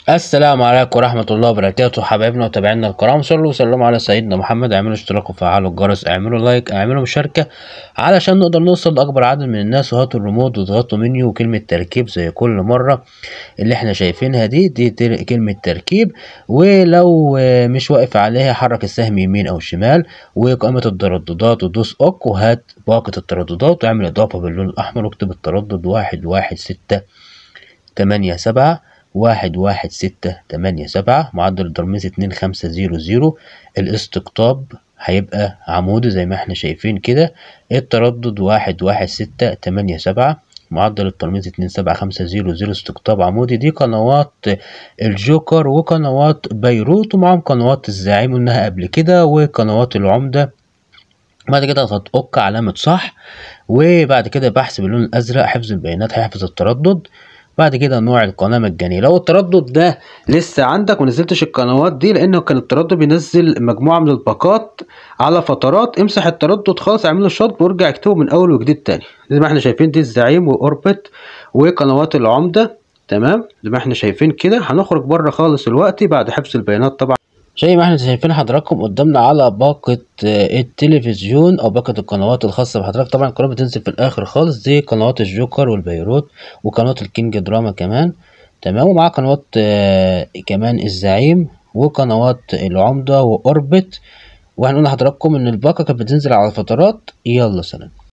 السلام عليكم ورحمة الله وبركاته، حبايبنا وتابعينا الكرام. صلوا وسلموا على سيدنا محمد. اعملوا اشتراك وفعلوا الجرس، اعملوا لايك، اعملوا مشاركة علشان نقدر نوصل لأكبر عدد من الناس. وهاتوا الريموت واضغطوا منيو وكلمة تركيب زي كل مرة. اللي احنا شايفينها دي كلمة تركيب، ولو مش واقف عليها حرك السهم يمين أو شمال وقائمة الترددات ودوس اوك، وهات باقة الترددات واعمل إضافة باللون الأحمر واكتب التردد 11687 11687. معدل الترميز 2500. الاستقطاب هيبقى عمودي زي ما احنا شايفين كده. التردد 11687. معدل الترميز 27500. استقطاب عمودي. دي قنوات الجوكر وقنوات بيروت، ومعهم قنوات الزعيم قلناها قبل كده وقنوات العمدة. بعد كده اضغط اوك علامة صح، وبعد كده بحث باللون الازرق حفظ البيانات هيحفظ التردد. بعد كده نوع القناة مجاني. لو التردد ده لسه عندك ونزلتش القنوات دي، لانه كان التردد بينزل مجموعة من الباقات على فترات، امسح التردد خالص، اعمله شط وارجع اكتبه من اول وجديد تاني. زي ما احنا شايفين دي الزعيم واوربت وقنوات العمدة. تمام زي ما احنا شايفين كده. هنخرج بره خالص دلوقتي بعد حفظ البيانات طبعا. زي ما احنا شايفين حضراتكم قدامنا على باقة التلفزيون او باقة القنوات الخاصة بحضرتك. طبعا القنوات بتنزل في الاخر خالص، دي قنوات الجوكر والبيروت وقناة الكينج دراما كمان. تمام. ومع قنوات كمان الزعيم وقنوات العمدة واوربت. وهنقول لحضراتكم ان الباقة كانت بتنزل على فترات. يلا سلام.